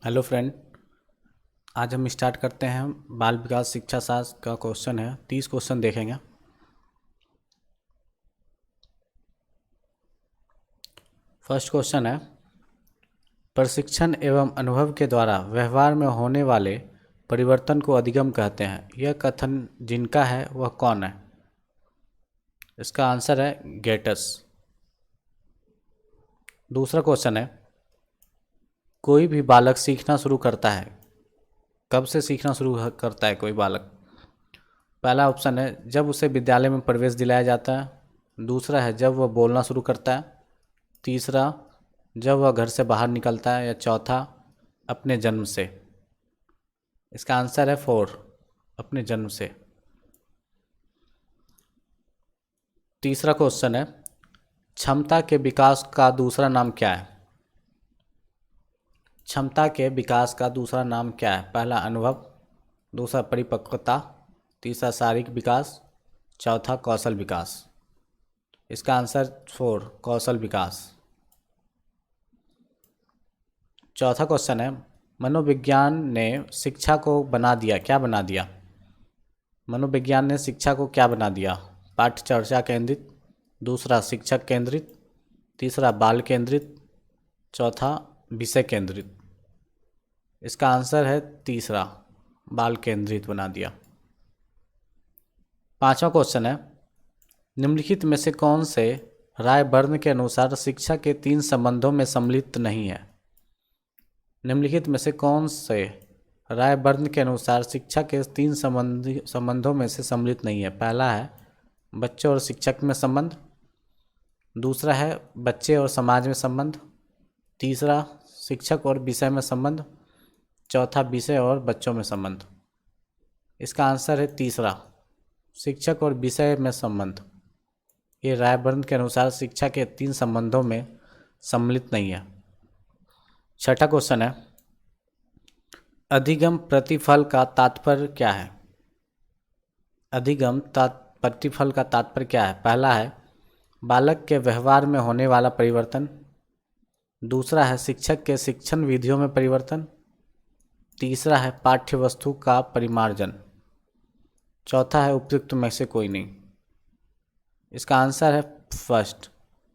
Hello friend. आज हम start करते हैं बाल विकास शिक्षा शास्त्र का क्वेश्चन है। 30 क्वेश्चन देखेंगे। फर्स्ट क्वेश्चन है, प्रशिक्षण एवं अनुभव के द्वारा व्यवहार में होने वाले परिवर्तन को अधिगम कहते हैं। यह कथन जिनका है वह कौन है? इसका आंसर है गेटस। दूसरा क्वेश्चन है, कोई भी बालक सीखना शुरू करता है। कब से सीखना शुरू करता है कोई बालक? पहला ऑप्शन है जब उसे विद्यालय में प्रवेश दिलाया जाता है। दूसरा है जब वह बोलना शुरू करता है। तीसरा जब वह घर से बाहर निकलता है। या चौथा अपने जन्म से। इसका आंसर है 4, अपने जन्म से। तीसरा क्वेश्चन है, क्षमता के विकास का दूसरा नाम क्या है? क्षमता के विकास का दूसरा नाम क्या है? पहला अनुभव, दूसरा परिपक्वता, तीसरा शारीरिक विकास, चौथा कौशल विकास। इसका आंसर 4, कौशल विकास। चौथा क्वेश्चन है, मनोविज्ञान ने शिक्षा को बना दिया, क्या बना दिया? मनोविज्ञान ने शिक्षा को क्या बना दिया? पाठ्य चर्चा केंद्रित, दूसरा शिक्षक केंद्रित, तीसरा बाल केंद्रित, चौथा विषय केंद्रित। इसका आंसर है तीसरा, बाल केंद्रित बना दिया। पांचवा क्वेश्चन है, निम्नलिखित में से कौन से राय वर्ण के अनुसार शिक्षा के 3 संबंधों में सम्मिलित नहीं है? निम्नलिखित में से कौन से राय वर्ण के अनुसार शिक्षा के 3 संबंधों में से सम्मिलित नहीं है? पहला है बच्चे और शिक्षक में संबंध, दूसरा है बच्चे और समाज में संबंध, तीसरा शिक्षक और विषय में संबंध, चौथा विषय और बच्चों में संबंध। इसका आंसर है तीसरा, शिक्षक और विषय में संबंध। ये राय वर्ण के अनुसार शिक्षा के 3 संबंधों में सम्मिलित नहीं है। छठा क्वेश्चन है, अधिगम प्रतिफल का तात्पर्य क्या है? अधिगम प्रतिफल का तात्पर्य क्या है? पहला है बालक के व्यवहार में होने वाला परिवर्तन, दूसरा है शिक्षक के शिक्षण विधियों में परिवर्तन, तीसरा है पाठ्य वस्तु का परिमार्जन, चौथा है उपयुक्त में से कोई नहीं। इसका आंसर है फर्स्ट,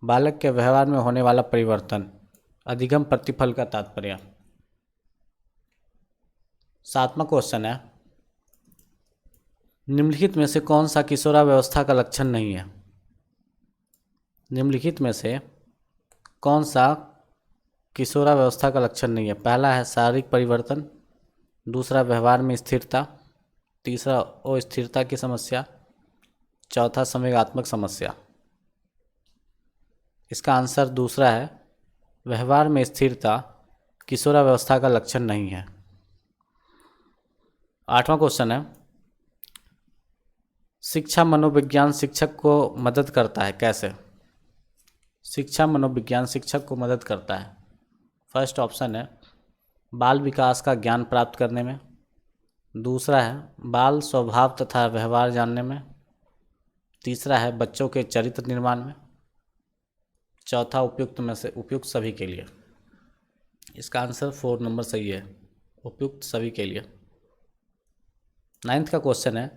बालक के व्यवहार में होने वाला परिवर्तन, अधिगम प्रतिफल का तात्पर्य। सातवां क्वेश्चन है, निम्नलिखित में से कौन सा किशोरावस्था का लक्षण नहीं है? निम्नलिखित में से कौन सा किशोरावस्था का लक्षण नहीं है? पहला है शारीरिक परिवर्तन, दूसरा व्यवहार में स्थिरता, तीसरा अस्थिरता की समस्या, चौथा संवेगात्मक समस्या। इसका आंसर दूसरा है, व्यवहार में स्थिरता किशोरावस्था का लक्षण नहीं है। आठवां क्वेश्चन है, शिक्षा मनोविज्ञान शिक्षक को मदद करता है, कैसे? शिक्षा मनोविज्ञान शिक्षक को मदद करता है। फर्स्ट ऑप्शन है बाल विकास का ज्ञान प्राप्त करने में, दूसरा है बाल स्वभाव तथा व्यवहार जानने में, तीसरा है बच्चों के चरित्र निर्माण में, चौथा उपयुक्त में से उपयुक्त सभी के लिए। इसका आंसर 4 नंबर सही है, उपयुक्त सभी के लिए। 9th का क्वेश्चन है,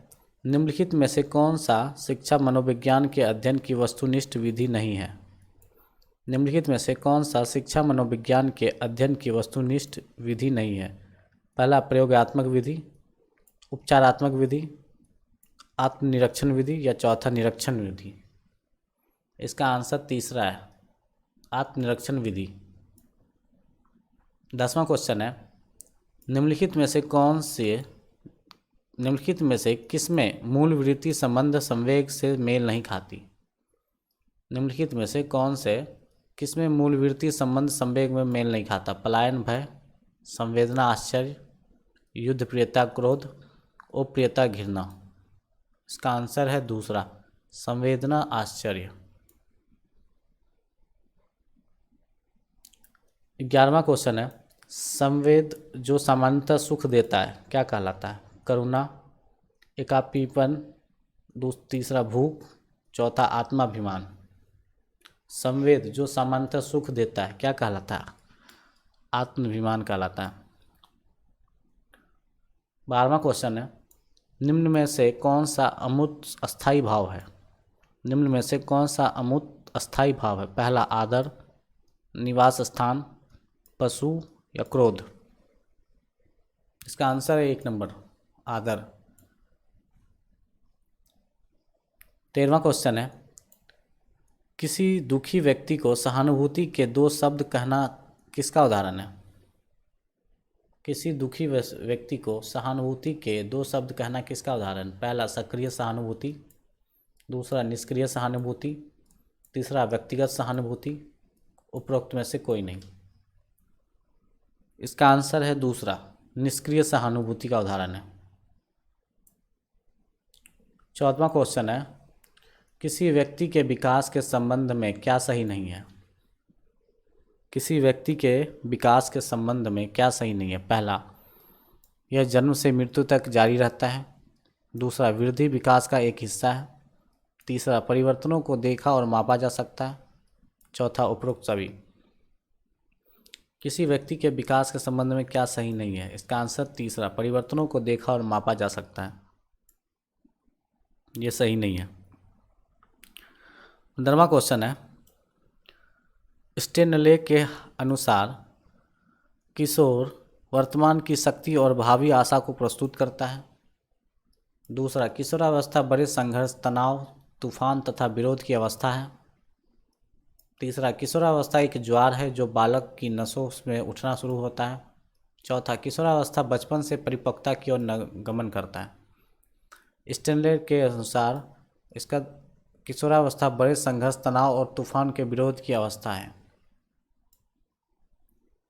निम्नलिखित में से कौन सा शिक्षा मनोविज्ञान के अध्ययन की वस्तुनिष्ठ विधि नहीं है? निम्नलिखित में से कौन सा शिक्षा मनोविज्ञान के अध्ययन की वस्तुनिष्ठ विधि नहीं है? पहला प्रयोगात्मक विधि, उपचारात्मक विधि, आत्मनिरीक्षण विधि, या चौथा निरीक्षण विधि। इसका आंसर तीसरा है, आत्मनिरीक्षण विधि। 10वां क्वेश्चन है, निम्नलिखित में से किसमें मूल वृत्ति संबंध संवेग से मेल नहीं खाती? निम्नलिखित में से कौन से किसमें मूल वृत्ति संबंध संवेग में मेल नहीं खाता? पलायन भय, संवेदना आश्चर्य, युद्ध प्रियता क्रोध, अप्रियता घृणा। इसका आंसर है दूसरा, संवेदना आश्चर्य। 11वां क्वेश्चन है, संवेद जो सामान्यतः सुख देता है क्या कहलाता है? करुणा, एकाकीपन, तीसरा भूख, चौथा आत्माभिमान। संवेद जो सामान्यतः सुख देता है क्या कहलाता है? आत्माभिमान कहलाता है। 12वां क्वेश्चन है, निम्न में से कौन सा अमूर्त अस्थाई भाव है? निम्न में से कौन सा अमूर्त अस्थाई भाव है? पहला आदर, निवास स्थान, पशु या क्रोध? इसका आंसर है 1 नंबर आदर। 13वां क्वेश्चन है, किसी दुखी व्यक्ति को सहानुभूति के 2 शब्द कहना किसका उदाहरण है? किसी दुखी व्यक्ति को सहानुभूति के 2 शब्द कहना किसका उदाहरण? पहला सक्रिय सहानुभूति, दूसरा निष्क्रिय सहानुभूति, तीसरा व्यक्तिगत सहानुभूति, उपरोक्त में से कोई नहीं। इसका आंसर है दूसरा, निष्क्रिय सहानुभूति का उदाहरण है। 14वां क्वेश्चन है, किसी व्यक्ति के विकास के संबंध में क्या सही नहीं है? किसी व्यक्ति के विकास के संबंध में क्या सही नहीं है? पहला, यह जन्म से मृत्यु तक जारी रहता है, दूसरा वृद्धि विकास का एक हिस्सा है, तीसरा परिवर्तनों को देखा और मापा जा सकता है, चौथा उपरोक्त सभी। किसी व्यक्ति के विकास के संबंध में क्या सही नहीं है? इसका आंसर तीसरा, परिवर्तनों को देखा और मापा जा सकता है, ये सही नहीं है। 15वां क्वेश्चन है, स्टेनले के अनुसार किशोर वर्तमान की शक्ति और भावी आशा को प्रस्तुत करता है। दूसरा, किशोरावस्था बड़े संघर्ष, तनाव, तूफान तथा विरोध की अवस्था है। तीसरा, किशोरावस्था एक ज्वार है जो बालक की नसों में उठना शुरू होता है। चौथा, किशोरावस्था बचपन से परिपक्वता की ओर गमन करता है। स्टेनले के अनुसार इसका किशोरावस्था बड़े संघर्ष, तनाव और तूफान के विरोध की अवस्था है।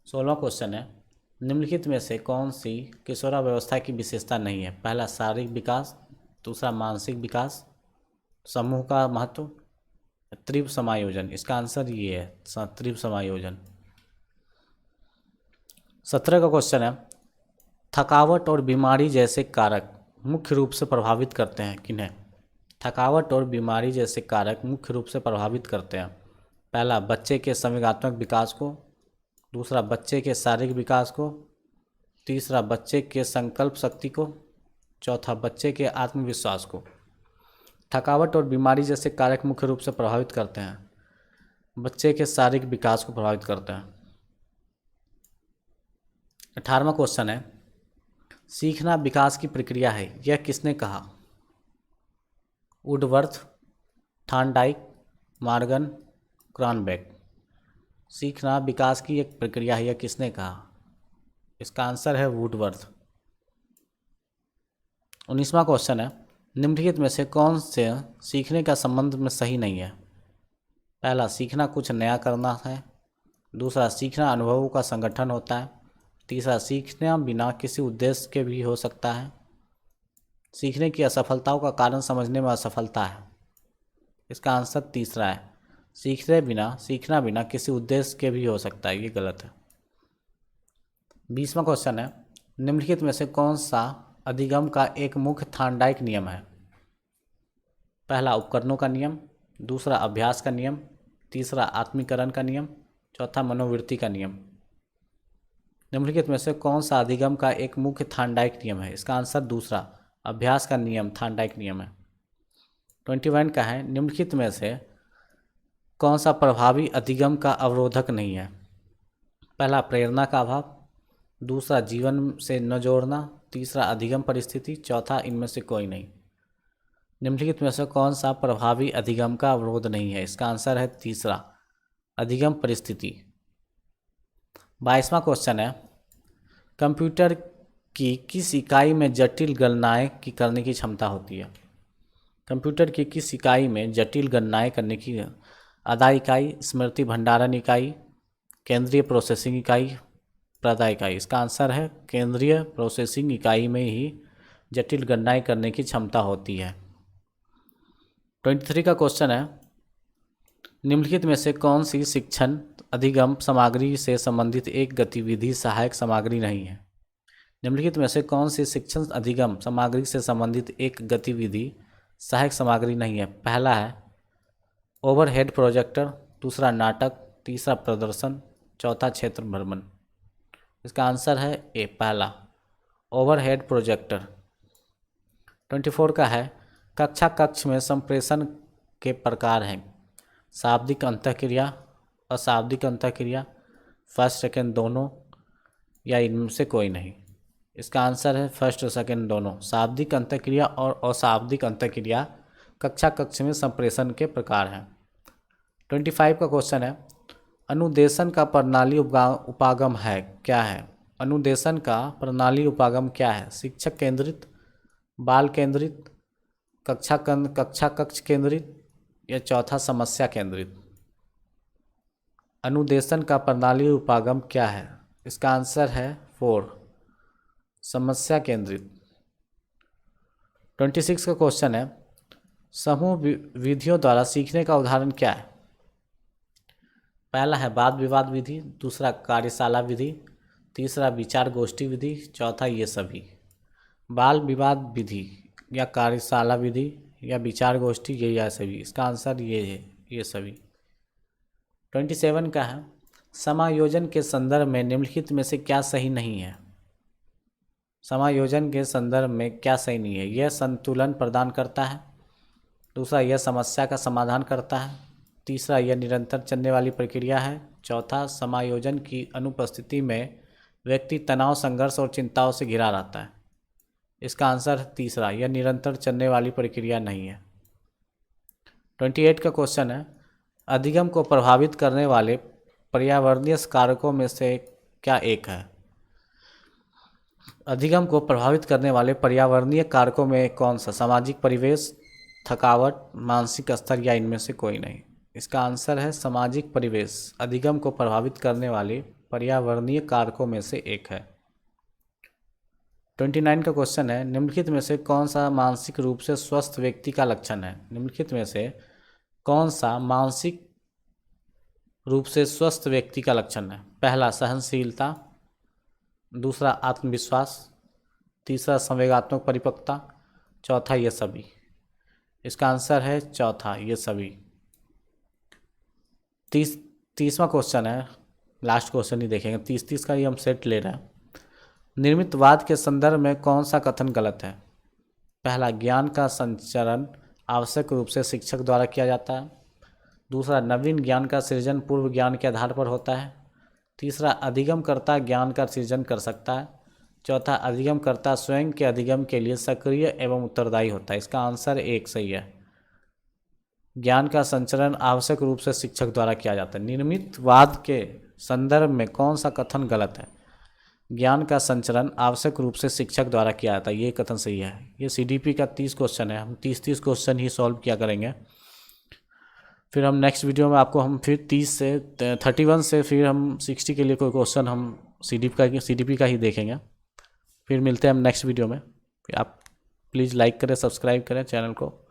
16वां क्वेश्चन है, निम्नलिखित में से कौन सी किशोरावस्था की विशेषता नहीं है? पहला शारीरिक विकास, दूसरा मानसिक विकास, समूह का महत्व, तीव्र समायोजन। इसका आंसर ये है, तीव्र समायोजन। 17 का क्वेश्चन है, थकावट और बीमारी जैसे कारक मुख्य रूप से प्रभावित करते हैं किन्हें? थकावट और बीमारी जैसे कारक मुख्य रूप से प्रभावित करते हैं। पहला, बच्चे के संवेगात्मक विकास को, दूसरा बच्चे के शारीरिक विकास को, तीसरा बच्चे के संकल्प शक्ति को, चौथा बच्चे के आत्मविश्वास को। थकावट और बीमारी जैसे कारक मुख्य रूप से प्रभावित करते हैं, बच्चे के शारीरिक विकास को प्रभावित करते हैं। 18वां क्वेश्चन है, सीखना विकास की प्रक्रिया है, यह किसने कहा? Woodworth, Thorndike, Morgan, Cronbach. सीखना विकास की एक प्रक्रिया है, यह किसने कहा? इसका आंसर है वुडवर्थ। 19वां क्वेश्चन है, निम्नलिखित में से कौन से सीखने का संबंध में सही नहीं है? पहला, सीखना कुछ नया करना है, दूसरा सीखना अनुभवों का संगठन होता है, तीसरा सीखना बिना किसी उद्देश्य के भी हो सकता है, सीखने की असफलताओं का कारण समझने में असफलता है। इसका आंसर तीसरा है, सीखना बिना किसी उद्देश्य के भी हो सकता है, ये गलत है। 20वां क्वेश्चन है, निम्नलिखित में से कौन सा अधिगम का एक मुख्य थॉर्नडाइक नियम है? पहला, उपकरणों का नियम, दूसरा अभ्यास का नियम, तीसरा आत्मीकरण का नियम, चौथा मनोवृत्ति का नियम। निम्नलिखित में से कौन सा अधिगम का एक मुख्य थॉर्नडाइक नियम है? इसका आंसर दूसरा, अभ्यास का नियम थॉर्नडाइक नियम है। 21 का है, निम्नलिखित में से कौन सा प्रभावी अधिगम का अवरोधक नहीं है? पहला, प्रेरणा का अभाव, दूसरा जीवन से न जोड़ना, तीसरा अधिगम परिस्थिति, चौथा इनमें से कोई नहीं। निम्नलिखित में से कौन सा प्रभावी अधिगम का अवरोध नहीं है? इसका आंसर है तीसरा, अधिगम परिस्थिति। 22वां क्वेश्चन है, कंप्यूटर की किस इकाई में जटिल गणनाएं करने की क्षमता होती है? कंप्यूटर की किस इकाई में जटिल गणनाएं करने की? आधार इकाई, स्मृति भंडारण इकाई, केंद्रीय प्रोसेसिंग इकाई, प्रदा इकाई। इसका आंसर है केंद्रीय प्रोसेसिंग इकाई में ही जटिल गणनाएं करने की क्षमता होती है। 23 का क्वेश्चन है, निम्नलिखित में से कौन सी शिक्षण अधिगम सामग्री से संबंधित एक गतिविधि सहायक सामग्री नहीं है? निम्नलिखित में से कौन सी शिक्षण अधिगम सामग्री से संबंधित एक गतिविधि सहायक सामग्री नहीं है? पहला है ओवरहेड प्रोजेक्टर, दूसरा नाटक, तीसरा प्रदर्शन, चौथा क्षेत्र भ्रमण। इसका आंसर है ए, पहला ओवरहेड प्रोजेक्टर। 24 का है कक्षा कक्ष में संप्रेषण के प्रकार हैं शाब्दिक अंतःक्रिया, अशाब्दिक अंतःक्रिया, फर्स्ट सेकंड दोनों, या इनमें से कोई नहीं। इसका आंसर है फर्स्ट और सेकंड दोनों। शाब्दिक अंतःक्रिया और अशाब्दिक अंतःक्रिया कक्षा कक्ष में संप्रेषण के प्रकार हैं। 25 का क्वेश्चन है अनुदेशन का प्रणाली उपागम है क्या है? अनुदेशन का प्रणाली उपागम क्या है? शिक्षक केंद्रित, बाल केंद्रित, कक्षा कक्ष केंद्रित, या चौथा समस्या केंद्रित। अनुदेशन का प्रणाली उपागम क्या है? इसका आंसर है 4 समस्या केंद्रित। 26 का क्वेश्चन है समूह विधियों द्वारा सीखने का उदाहरण क्या है? पहला है वाद विवाद विधि, दूसरा कार्यशाला विधि, तीसरा विचार गोष्ठी विधि, चौथा ये सभी। बाल विवाद विधि या कार्यशाला विधि या विचार गोष्ठी, ये या सभी। इसका आंसर ये है, ये सभी। 27 का है समायोजन के संदर्भ में निम्नलिखित में से क्या सही नहीं है? समायोजन के संदर्भ में क्या सही नहीं है? यह संतुलन प्रदान करता है, दूसरा यह समस्या का समाधान करता है, तीसरा यह निरंतर चलने वाली प्रक्रिया है, चौथा समायोजन की अनुपस्थिति में व्यक्ति तनाव, संघर्ष और चिंताओं से घिरा रहता है। इसका आंसर तीसरा, यह निरंतर चलने वाली प्रक्रिया नहीं है। 28 का क्वेश्चन है अधिगम को प्रभावित करने वाले पर्यावरणीय कारकों में से क्या एक है? अधिगम को प्रभावित करने वाले पर्यावरणीय कारकों में कौन सा? सामाजिक परिवेश, थकावट, मानसिक स्तर, या इनमें से कोई नहीं। इसका आंसर है सामाजिक परिवेश अधिगम को प्रभावित करने वाले पर्यावरणीय कारकों में से एक है। 29 का क्वेश्चन है निम्नलिखित में से कौन सा मानसिक रूप से स्वस्थ व्यक्ति का लक्षण है? निम्नलिखित में से कौन सा मानसिक रूप से स्वस्थ व्यक्ति का लक्षण है? पहला सहनशीलता, दूसरा आत्मविश्वास, तीसरा संवेगात्मक परिपक्वता, चौथा ये सभी। इसका आंसर है चौथा ये सभी। 30वां क्वेश्चन है, लास्ट क्वेश्चन ही देखेंगे। 30 का ही हम सेट ले रहे हैं। निर्मितवाद के संदर्भ में कौन सा कथन गलत है? पहला ज्ञान का संचरण आवश्यक रूप से शिक्षक द्वारा किया जाता है, दूसरा नवीन ज्ञान का सृजन पूर्व ज्ञान के आधार पर होता है, तीसरा अधिगमकर्ता ज्ञान का सृजन कर सकता है, चौथा अधिगमकर्ता स्वयं के अधिगम के लिए सक्रिय एवं उत्तरदायी होता है। इसका आंसर एक सही है, ज्ञान का संचरण आवश्यक रूप से शिक्षक द्वारा किया जाता है। निर्मितवाद के संदर्भ में कौन सा कथन गलत है? ज्ञान का संचरण आवश्यक रूप से शिक्षक द्वारा किया जाता है, ये कथन सही है। ये CDP का 30 क्वेश्चन है, हम 30 क्वेश्चन ही सॉल्व किया करेंगे। फिर हम नेक्स्ट वीडियो में आपको हम फिर 31 से फिर हम 60 के लिए कोई क्वेश्चन हम CDP का ही देखेंगे। फिर मिलते हैं हम नेक्स्ट वीडियो में। आप प्लीज़ लाइक करें, सब्सक्राइब करें चैनल को।